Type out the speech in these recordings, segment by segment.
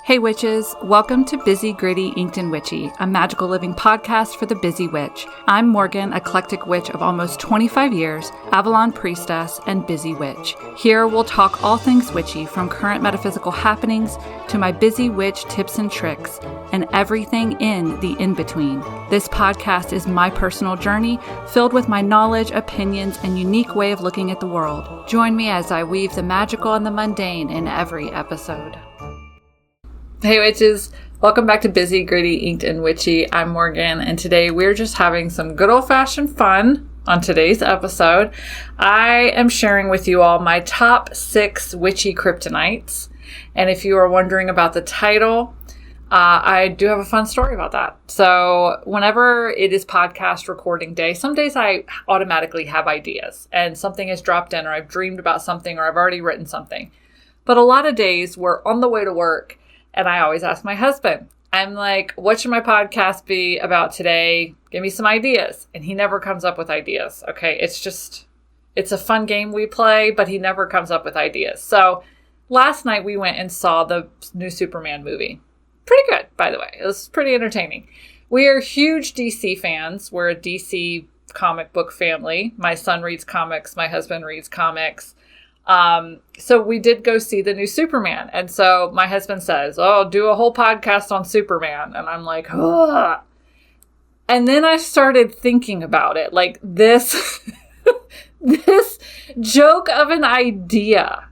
Hey witches, welcome to Busy, Gritty, Inked and Witchy, a magical living podcast for the busy witch. I'm Morgan, eclectic witch of almost 25 years, Avalon priestess, and busy witch. Here we'll talk all things witchy, from current metaphysical happenings to my busy witch tips and tricks, and everything in the in-between. This podcast is my personal journey, filled with my knowledge, opinions, and unique way of looking at the world. Join me as I weave the magical and the mundane in every episode. Hey witches, welcome back to Busy, Gritty, Inked and Witchy. I'm Morgan, and today we're just having some good old-fashioned fun on today's episode. I am sharing with you all my top 6 witchy kryptonites, and if you are wondering about the title, I do have a fun story about that. So whenever it is podcast recording day, some days I automatically have ideas, and something has dropped in, or I've dreamed about something, or I've already written something. But a lot of days we're on the way to work, and I always ask my husband, I'm like, what should my podcast be about today? Give me some ideas. And he never comes up with ideas. Okay. It's a fun game we play, but he never comes up with ideas. So last night we went and saw the new Superman movie. Pretty good, by the way. It was pretty entertaining. We are huge DC fans. We're a DC comic book family. My son reads comics. My husband reads comics. So we did go see the new Superman. And so my husband says, oh, do a whole podcast on Superman. And I'm like, ugh. And then I started thinking about it. Like this, this joke of an idea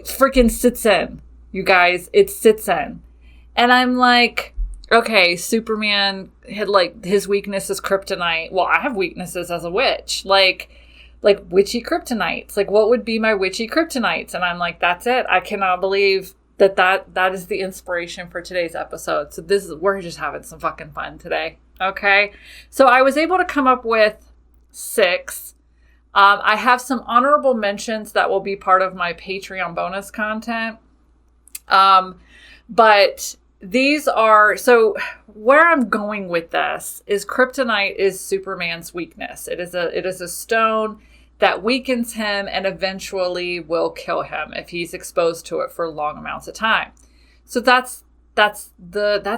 freaking sits in, you guys. It sits in. And I'm like, okay, Superman had his weakness is kryptonite. Well, I have weaknesses as a witch. Like witchy kryptonites. Like, what would be my witchy kryptonites? And I'm like, that's it. I cannot believe that is the inspiration for today's episode. So we're just having some fucking fun today. Okay. So I was able to come up with 6. I have some honorable mentions that will be part of my Patreon bonus content. But these are, so where I'm going with this is kryptonite is Superman's weakness. It is a stone that weakens him and eventually will kill him if he's exposed to it for long amounts of time. So that's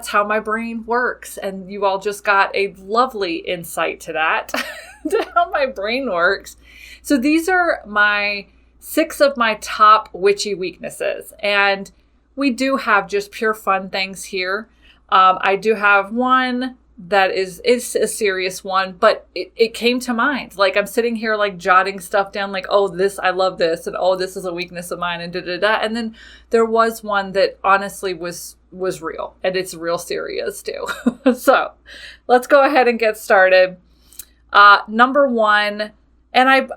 how my brain works. And you all just got a lovely insight to that, to how my brain works. So these are my 6 of my top witchy weaknesses. And we do have just pure fun things here. I do have one that is a serious one, but it came to mind. Like, I'm sitting here jotting stuff down, oh, this, I love this, and oh, this is a weakness of mine, and da-da-da. And then there was one that honestly was real, and it's real serious too. So let's go ahead and get started. Number 1, and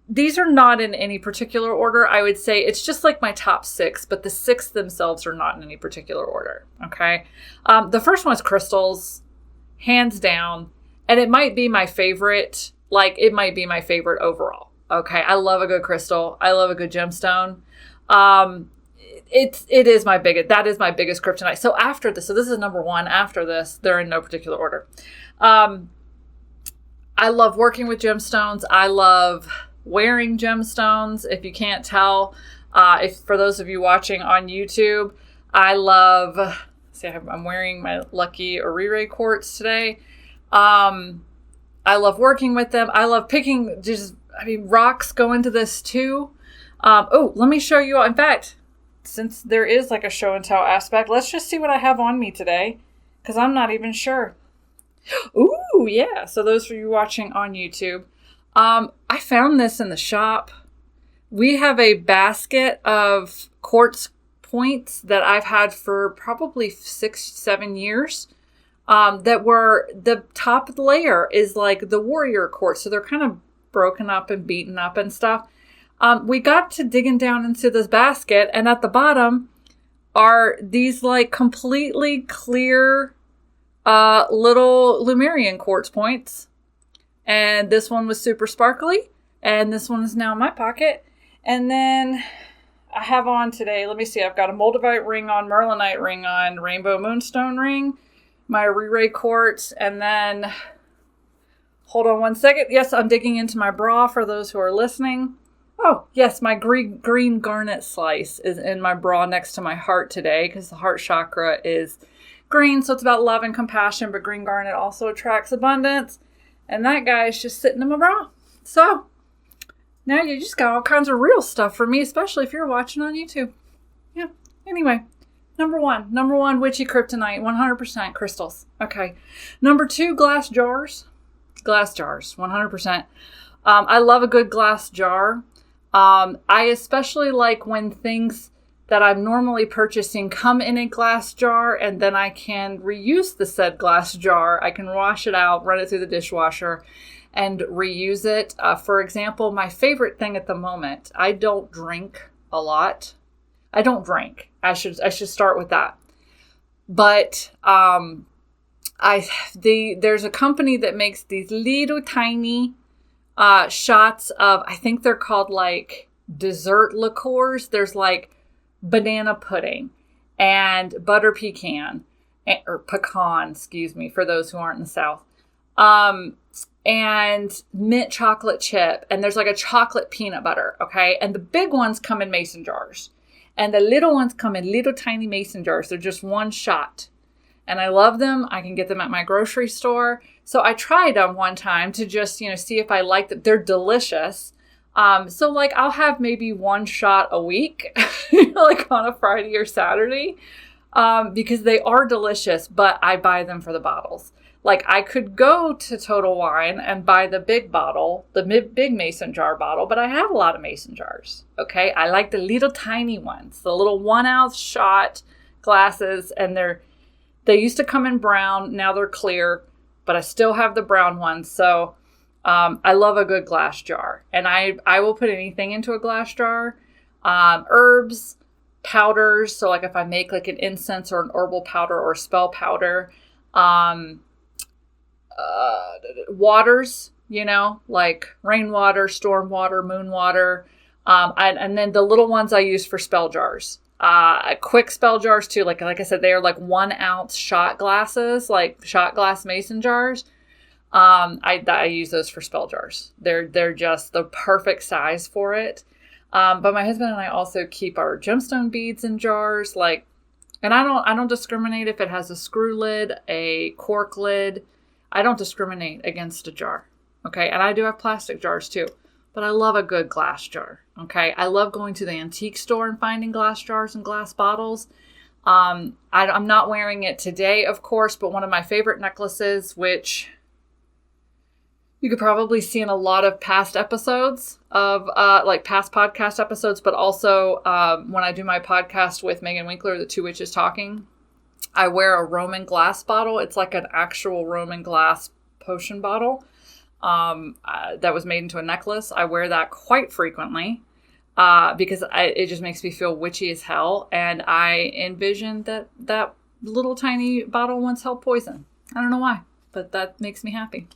these are not in any particular order. I would say it's just like my top 6, but the 6 themselves are not in any particular order. Okay. The first one is crystals, hands down. And it might be my favorite. It might be my favorite overall. Okay. I love a good crystal. I love a good gemstone. That is my biggest kryptonite. So after this, this is number 1. After this, they're in no particular order. I love working with gemstones. I love wearing gemstones. If you can't tell, for those of you watching on YouTube, I love, I'm wearing my lucky Orire quartz today. I love working with them. I love picking rocks go into this too. Let me show you all. In fact, since there is a show and tell aspect, let's just see what I have on me today, because I'm not even sure. Ooh, yeah. So those of you watching on YouTube, I found this in the shop. We have a basket of quartz points that I've had for probably 6-7 years. That were, the top layer is the warrior quartz. So they're kind of broken up and beaten up and stuff. We got to digging down into this basket, and at the bottom are these completely clear, little Lumerian quartz points. And this one was super sparkly. And this one is now in my pocket. And then I have on today, let me see, I've got a Moldavite ring on, Merlinite ring on, Rainbow Moonstone ring, my Orire quartz, and then, hold on one second. Yes, I'm digging into my bra for those who are listening. Oh, yes, my green garnet slice is in my bra next to my heart today because the heart chakra is green, so it's about love and compassion, but green garnet also attracts abundance. And that guy is just sitting in my bra. So now you just got all kinds of real stuff for me, especially if you're watching on YouTube. Yeah. Anyway, number one, witchy kryptonite, 100% crystals. Okay. Number 2, glass jars. Glass jars, 100%. I love a good glass jar. I especially like when things that I'm normally purchasing come in a glass jar, and then I can reuse the said glass jar. I can wash it out, run it through the dishwasher, and reuse it. For example, my favorite thing at the moment, I don't drink a lot. I don't drink. I should start with that. But there's a company that makes these little tiny shots of, I think they're called like dessert liqueurs. There's like banana pudding and butter pecan, or pecan, excuse me, for those who aren't in the South. And mint chocolate chip. And there's like a chocolate peanut butter. Okay. And the big ones come in mason jars. And the little ones come in little tiny mason jars. They're just one shot. And I love them. I can get them at my grocery store. So I tried them one time to just, see if I like them. They're delicious. So like I'll have maybe one shot a week, like on a Friday or Saturday, because they are delicious, but I buy them for the bottles. Like I could go to Total Wine and buy the big bottle, the big mason jar bottle, but I have a lot of mason jars. Okay. I like the little tiny ones, the little 1 ounce shot glasses, and they used to come in brown. Now they're clear, but I still have the brown ones. So I love a good glass jar, and I will put anything into a glass jar. Herbs, powders. So like if I make like an incense or an herbal powder or a spell powder, waters, like rainwater, storm water, moon water. And then the little ones I use for spell jars. Quick spell jars too. Like I said, they are like 1 ounce shot glasses, like shot glass mason jars. I use those for spell jars. They're just the perfect size for it. But my husband and I also keep our gemstone beads in jars, and I don't discriminate if it has a screw lid, a cork lid. I don't discriminate against a jar. Okay. And I do have plastic jars too, but I love a good glass jar. Okay. I love going to the antique store and finding glass jars and glass bottles. I'm not wearing it today, of course, but one of my favorite necklaces, which you could probably see in a lot of past episodes of past podcast episodes, but also when I do my podcast with Megan Winkler, the Two Witches Talking, I wear a Roman glass bottle. It's like an actual Roman glass potion bottle that was made into a necklace. I wear that quite frequently because it just makes me feel witchy as hell. And I envision that little tiny bottle once held poison. I don't know why, but that makes me happy.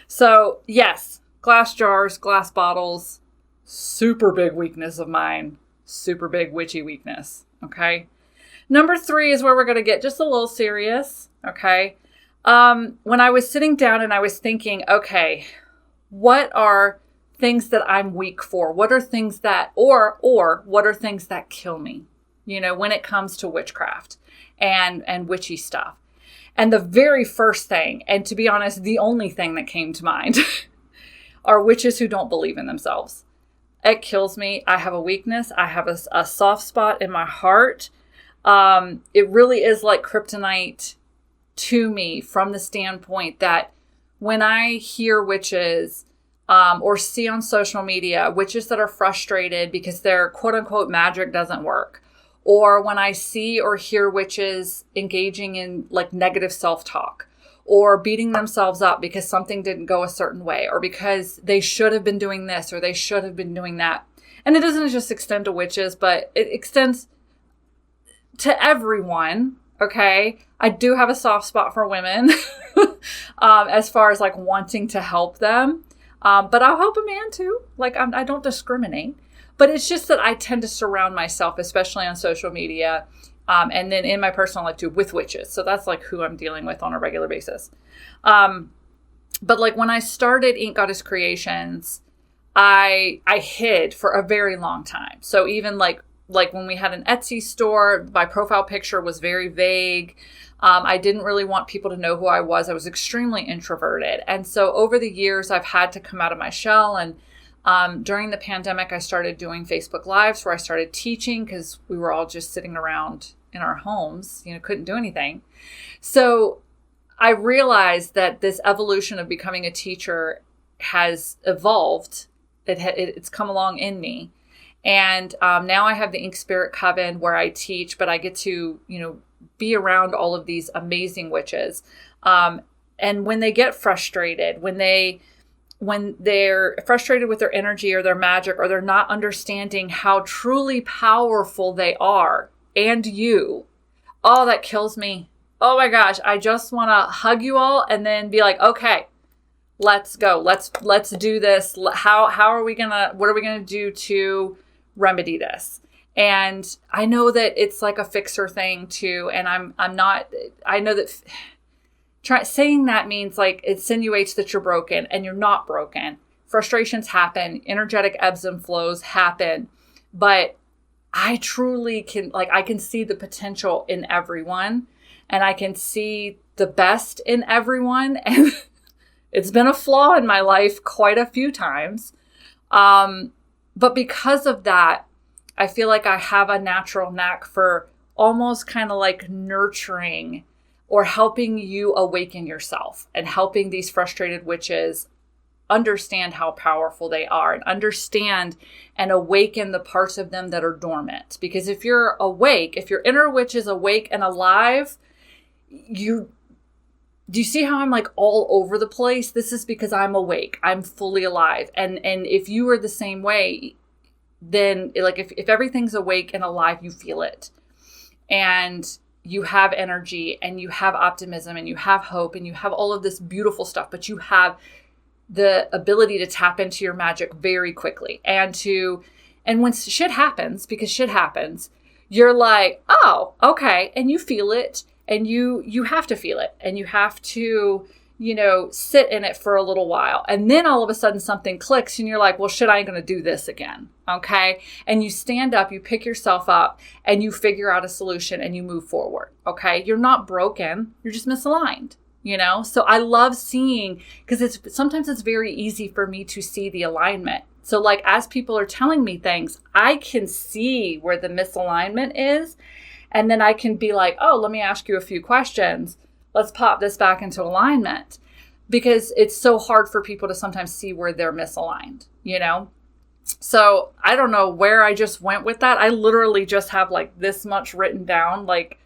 So yes, glass jars, glass bottles, super big weakness of mine, super big witchy weakness. Okay. Number 3 is where we're going to get just a little serious. Okay. When I was sitting down and I was thinking, okay, what are things that I'm weak for? What are things that, or what are things that kill me? When it comes to witchcraft and witchy stuff. And the very first thing, and to be honest, the only thing that came to mind are witches who don't believe in themselves. It kills me. I have a weakness. I have a soft spot in my heart. It really is like kryptonite to me from the standpoint that when I hear witches, or see on social media, witches that are frustrated because their quote unquote magic doesn't work, or when I see or hear witches engaging in like negative self-talk or beating themselves up because something didn't go a certain way, or because they should have been doing this or they should have been doing that. And it doesn't just extend to witches, but it extends to everyone. Okay. I do have a soft spot for women, as far as like wanting to help them. But I'll help a man too. Like I don't discriminate, but it's just that I tend to surround myself, especially on social media, and then in my personal life too, with witches. So that's like who I'm dealing with on a regular basis. But like when I started Ink Goddess Creations, I hid for a very long time. So even like when we had an Etsy store, my profile picture was very vague. I didn't really want people to know who I was. I was extremely introverted. And so over the years, I've had to come out of my shell. And during the pandemic, I started doing Facebook Lives where I started teaching because we were all just sitting around in our homes, couldn't do anything. So I realized that this evolution of becoming a teacher has evolved. It's come along in me. And now I have the Ink Spirit Coven where I teach, but I get to, be around all of these amazing witches. And when they get frustrated, when they're frustrated with their energy or their magic, or they're not understanding how truly powerful they are, and oh, that kills me. Oh my gosh. I just want to hug you all and then be like, okay, let's go. Let's do this. What are we going to do to remedy this? And I know that it's like a fixer thing too. And I know that saying that means like it insinuates that you're broken, and you're not broken. Frustrations happen. Energetic ebbs and flows happen. But I truly I can see the potential in everyone, and I can see the best in everyone. And it's been a flaw in my life quite a few times. But because of that, I feel like I have a natural knack for almost kind of like nurturing or helping you awaken yourself, and helping these frustrated witches understand how powerful they are, and understand and awaken the parts of them that are dormant. Because if you're awake, if your inner witch is awake and alive, do you see how I'm like all over the place? This is because I'm awake. I'm fully alive. And if you are the same way, then like if everything's awake and alive, you feel it. And you have energy, and you have optimism, and you have hope, and you have all of this beautiful stuff, but you have the ability to tap into your magic very quickly. And when shit happens, because shit happens, you're like, oh, okay. And you feel it, and you have to feel it, and you have to, sit in it for a little while. And then all of a sudden something clicks, and you're like, well, shit, I ain't going to do this again. Okay. And you stand up, you pick yourself up, and you figure out a solution, and you move forward. Okay. You're not broken. You're just misaligned. So I love seeing, because sometimes it's very easy for me to see the alignment. So like, as people are telling me things, I can see where the misalignment is. And then I can be like, oh, let me ask you a few questions. Let's pop this back into alignment, because it's so hard for people to sometimes see where they're misaligned, So I don't know where I just went with that. I literally just have like this much written down, like,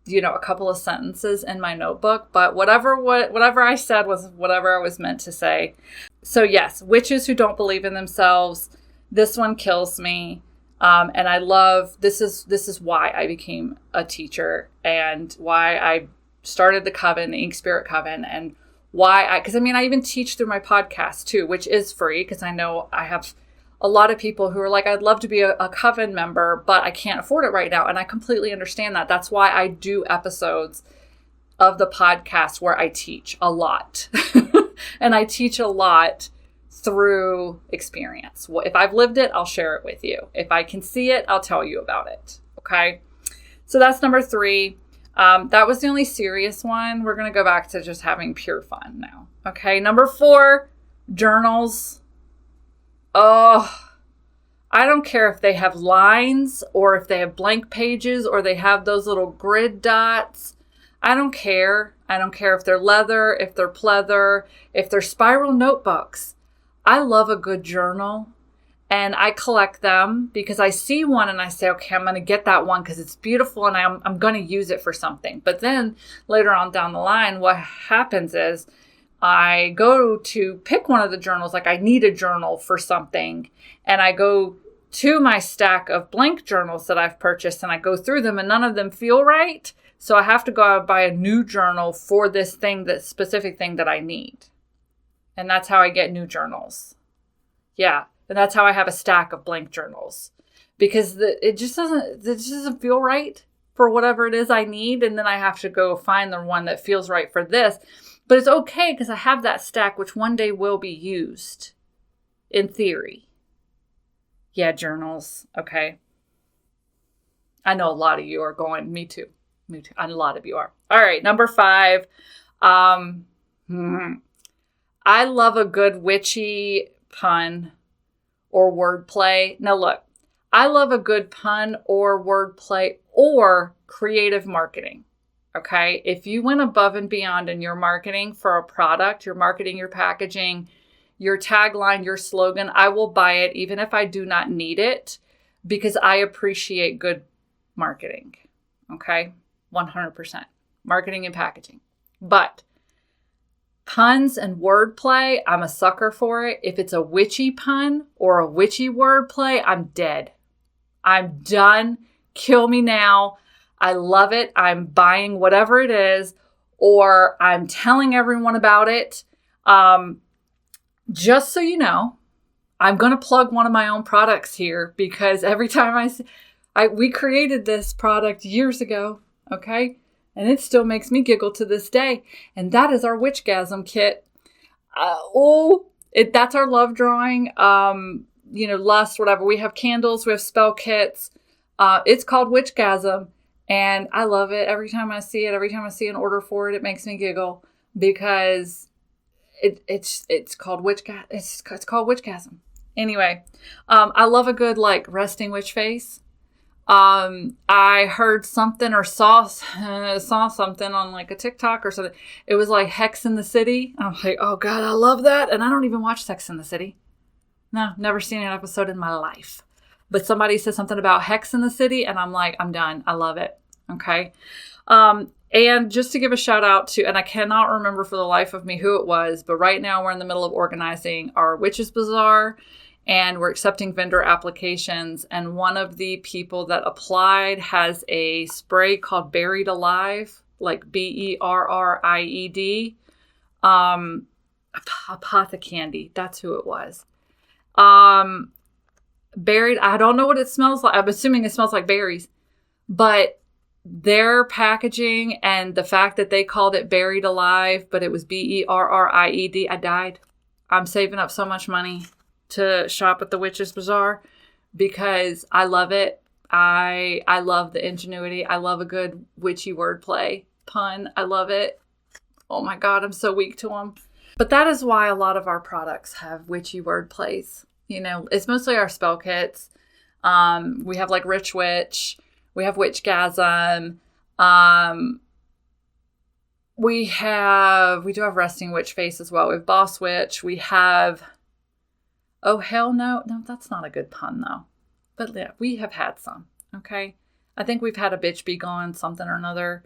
a couple of sentences in my notebook, but whatever I said was whatever I was meant to say. So yes, witches who don't believe in themselves, this one kills me. And I love, this is why I became a teacher, and why I started the coven, the Ink Spirit Coven, and because I even teach through my podcast too, which is free, because I know I have a lot of people who are like, I'd love to be a coven member, but I can't afford it right now. And I completely understand that. That's why I do episodes of the podcast where I teach a lot. And I teach a lot through experience. If I've lived it, I'll share it with you. If I can see it, I'll tell you about it. Okay. So that's number 3. That was the only serious one. We're going to go back to just having pure fun now. Okay. Number 4, journals. Oh, I don't care if they have lines, or if they have blank pages, or they have those little grid dots. I don't care. I don't care if they're leather, if they're pleather, if they're spiral notebooks. I love a good journal, and I collect them because I see one and I say, okay, I'm going to get that one because it's beautiful and I'm going to use it for something. But then later on down the line, what happens is I go to pick one of the journals, like I need a journal for something, and I go to my stack of blank journals that I've purchased, and I go through them, and none of them feel right. So I have to go out and buy a new journal for this specific thing that I need. And that's how I get new journals. Yeah. And that's how I have a stack of blank journals, because it just doesn't feel right for whatever it is I need. And then I have to go find the one that feels right for this. But it's okay, because I have that stack, which one day will be used. in theory. Yeah, journals. Okay. I know a lot of you are going, me too. Me too. A lot of you are. All right. Number 5. I love a good witchy pun or wordplay. Now look, I love a good pun or wordplay or creative marketing. Okay. If you went above and beyond in your marketing for a product, your marketing, your packaging, your tagline, your slogan, I will buy it even if I do not need it because I appreciate good marketing. Okay. 100%. Marketing and packaging. But puns and wordplay, I'm a sucker for it. If it's a witchy pun or a witchy wordplay, I'm dead. I'm done. Kill me now. I love it. I'm buying whatever it is, or I'm telling everyone about it. Just so you know, I'm going to plug one of my own products here because every time we created this product years ago, okay? And it still makes me giggle to this day. And that is our Witchgasm kit. That's our love drawing. Lust, whatever. We have candles. We have spell kits. It's called Witchgasm. And I love it. Every time I see it, every time I see an order for it, it makes me giggle because it's called Witchgasm. It's called Witchgasm. Anyway, I love a good resting witch face. I heard something or saw something on a TikTok or something. It was like Hex in the City. I'm like, oh God, I love that. And I don't even watch Sex in the City. No, never seen an episode in my life. But somebody said something about Hex in the City and I'm like, I'm done. I love it. Okay. And just to give a shout out to, and I cannot remember for the life of me who it was, but right now we're in the middle of organizing our Witches Bazaar. And we're accepting vendor applications. And one of the people that applied has a spray called Buried Alive, like BERRIED. Apothecary. That's who it was. Buried. I don't know what it smells like. I'm assuming it smells like berries. But their packaging and the fact that they called it Buried Alive, but it was BERRIED. I died. I'm saving up so much money to shop at the Witches Bazaar because I love it. I love the ingenuity. I love a good witchy wordplay pun. I love it. Oh my God, I'm so weak to them. But that is why a lot of our products have witchy wordplays. It's mostly our spell kits. We have Rich Witch. We have Witchgasm. We do have Resting Witch Face as well. We have Boss Witch. We have... Oh, hell no. No, that's not a good pun, though. But yeah, we have had some, okay? I think we've had a bitch be gone, something or another,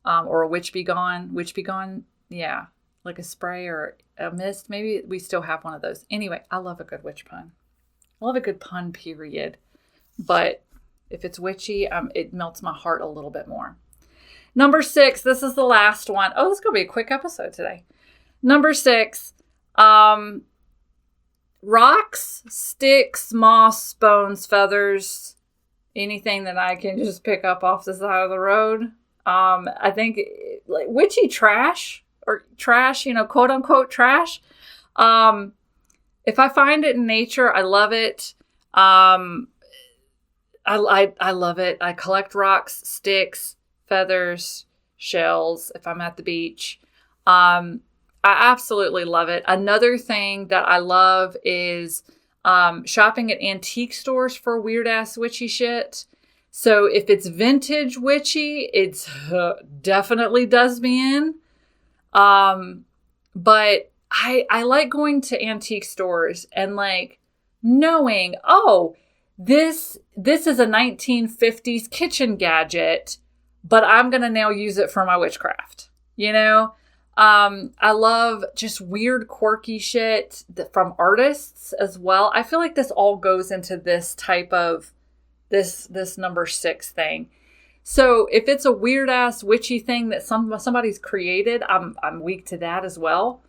or a witch be gone. Witch be gone, yeah, like a spray or a mist. Maybe we still have one of those. Anyway, I love a good witch pun. I love a good pun, period. But if it's witchy, it melts my heart a little bit more. Number 6, this is the last one. Oh, this is going to be a quick episode today. Number 6, rocks, sticks, moss, bones, feathers, anything that I can just pick up off the side of the road. I think witchy trash or trash, quote unquote trash. If I find it in nature, I love it. I love it. I collect rocks, sticks, feathers, shells if I'm at the beach. I absolutely love it. Another thing that I love is shopping at antique stores for weird ass witchy shit. So if it's vintage witchy, it's definitely does me in. But I like going to antique stores and knowing, oh, this is a 1950s kitchen gadget, but I'm going to now use it for my witchcraft, I love just weird, quirky shit from artists as well. I feel like this all goes into this type of this number 6 thing. So if it's a weird ass witchy thing that somebody's created, I'm weak to that as well.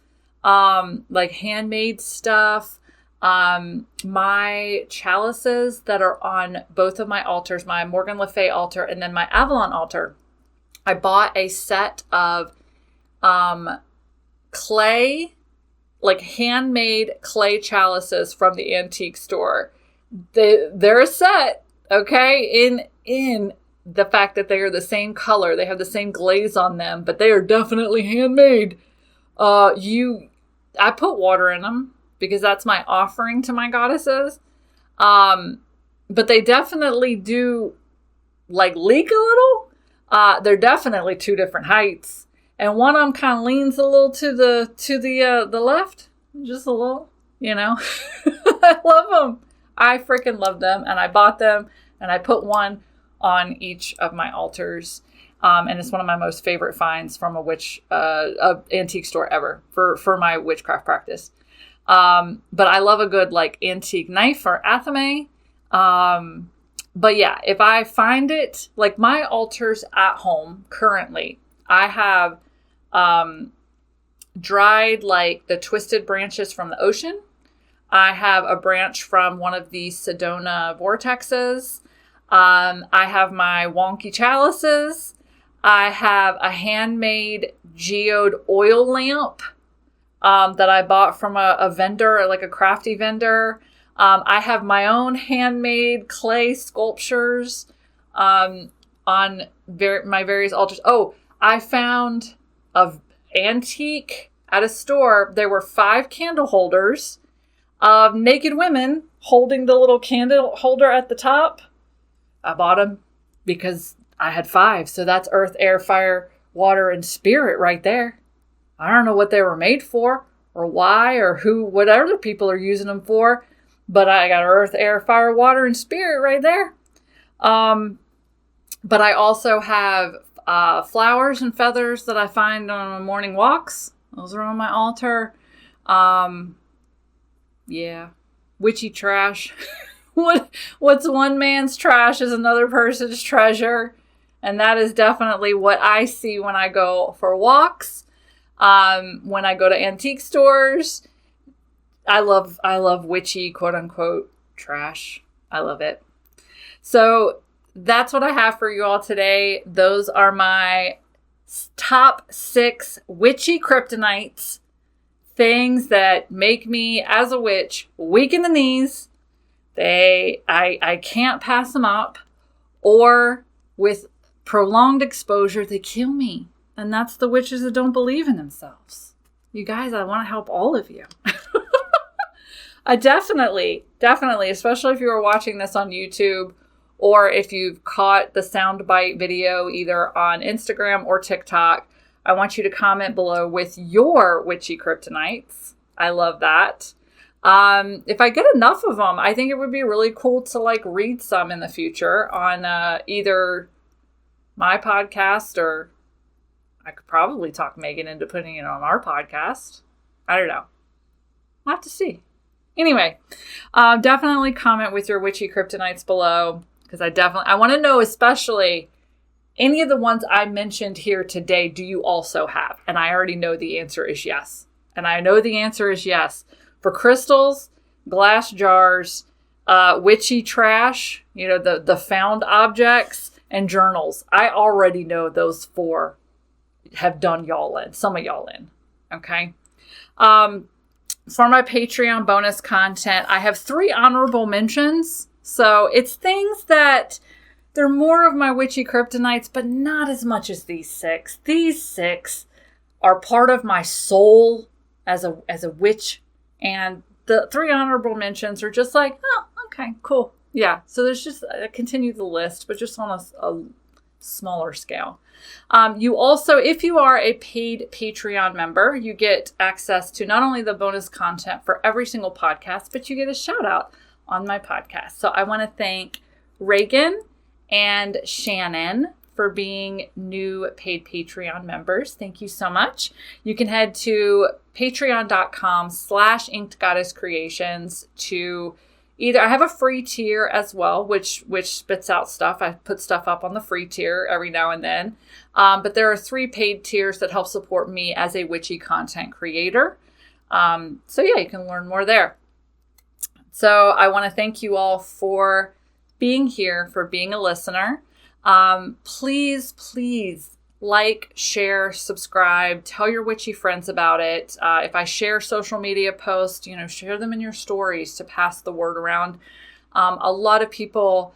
Handmade stuff. My chalices that are on both of my altars, my Morgan Le Fay altar and then my Avalon altar, I bought a set of clay, like handmade clay chalices from the antique store. They're a set, okay? In the fact that they are the same color, they have the same glaze on them, but they are definitely handmade. I put water in them because that's my offering to my goddesses. But they definitely do like leak a little. They're definitely two different heights, and one of them kind of leans a little to the left, just a little, you know. I love them. I freaking love them, and I bought them, and I put one on each of my altars. And it's one of my most favorite finds from a antique store ever for my witchcraft practice. But I love a good like antique knife or athame. But yeah, if I find it, like my altars at home currently, I have dried like the twisted branches from the ocean. I have a branch from one of the Sedona vortexes. I have my wonky chalices. I have a handmade geode oil lamp that I bought from a vendor, like a crafty vendor. I have my own handmade clay sculptures on my various altars. Oh, I found an antique at a store. There were 5 candle holders of naked women holding the little candle holder at the top. I bought them because I had 5. So that's earth, air, fire, water, and spirit right there. I don't know what they were made for or why or who, what other people are using them for. But I got earth, air, fire, water, and spirit right there. But I also have flowers and feathers that I find on my morning walks. Those are on my altar. Yeah. Witchy trash. What's one man's trash is another person's treasure. And that is definitely what I see when I go for walks. When I go to antique stores. I love witchy, quote unquote, trash. I love it. So that's what I have for you all today. Those are my top 6 witchy kryptonites. Things that make me, as a witch, weak in the knees. I can't pass them up. Or with prolonged exposure, they kill me. And that's the witches that don't believe in themselves. You guys, I want to help all of you. I definitely, especially if you are watching this on YouTube or if you've caught the soundbite video either on Instagram or TikTok, I want you to comment below with your witchy kryptonites. I love that. If I get enough of them, I think it would be really cool to like read some in the future on either my podcast or I could probably talk Megan into putting it on our podcast. I don't know. We'll have to see. Anyway, definitely comment with your witchy kryptonites below because I want to know, especially any of the ones I mentioned here today, do you also have? And I already know the answer is yes. And I know the answer is yes. For crystals, glass jars, witchy trash, the found objects, and journals. I already know those 4 have done y'all in, some of y'all in. Okay. For my Patreon bonus content, I have 3 honorable mentions. So it's things that they're more of my witchy kryptonites, but not as much as these 6. These 6 are part of my soul as a witch. And the 3 honorable mentions are just like, oh, okay, cool. Yeah. So there's just, I continue the list, but just on a smaller scale. You also, if you are a paid Patreon member, you get access to not only the bonus content for every single podcast, but you get a shout out on my podcast. So I want to thank Reagan and Shannon for being new paid Patreon members. Thank you so much. You can head to patreon.com/inkedgoddesscreations to either, I have a free tier as well, which spits out stuff. I put stuff up on the free tier every now and then. But there are 3 paid tiers that help support me as a witchy content creator. So yeah, you can learn more there. So I want to thank you all for being here, for being a listener. Please like, share, subscribe, tell your witchy friends about it. If I share social media posts, share them in your stories to pass the word around. A lot of people,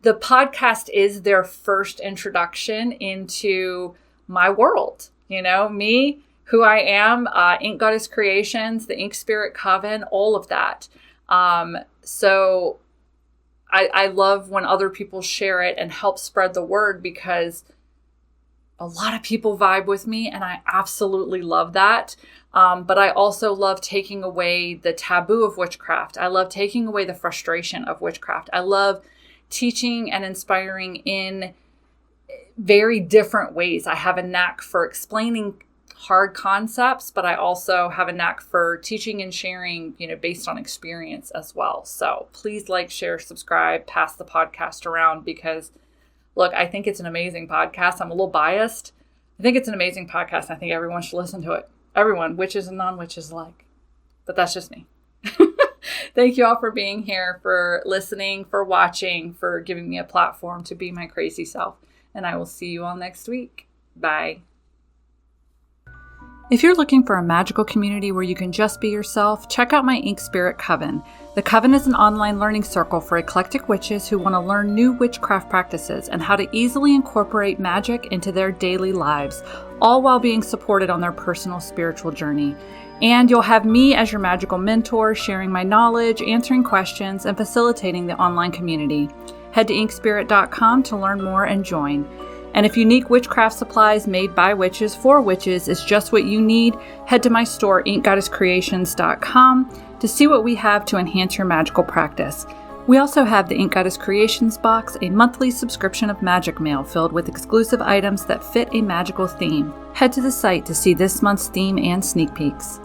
the podcast is their first introduction into my world. Me, who I am, Ink Goddess Creations, the Ink Spirit Coven, all of that. So I love when other people share it and help spread the word, because a lot of people vibe with me, and I absolutely love that. But I also love taking away the taboo of witchcraft. I love taking away the frustration of witchcraft. I love teaching and inspiring in very different ways. I have a knack for explaining hard concepts, but I also have a knack for teaching and sharing, based on experience as well. So please like, share, subscribe, pass the podcast around, because look, I think it's an amazing podcast. I'm a little biased. I think it's an amazing podcast. I think everyone should listen to it. Everyone, witches and non-witches alike. But that's just me. Thank you all for being here, for listening, for watching, for giving me a platform to be my crazy self. And I will see you all next week. Bye. If you're looking for a magical community where you can just be yourself, check out my Ink Spirit Coven. The Coven is an online learning circle for eclectic witches who want to learn new witchcraft practices and how to easily incorporate magic into their daily lives, all while being supported on their personal spiritual journey. And you'll have me as your magical mentor, sharing my knowledge, answering questions, and facilitating the online community. Head to inkspirit.com to learn more and join. And if unique witchcraft supplies made by witches for witches is just what you need, head to my store, inkgoddesscreations.com, to see what we have to enhance your magical practice. We also have the Ink Goddess Creations box, a monthly subscription of magic mail filled with exclusive items that fit a magical theme. Head to the site to see this month's theme and sneak peeks.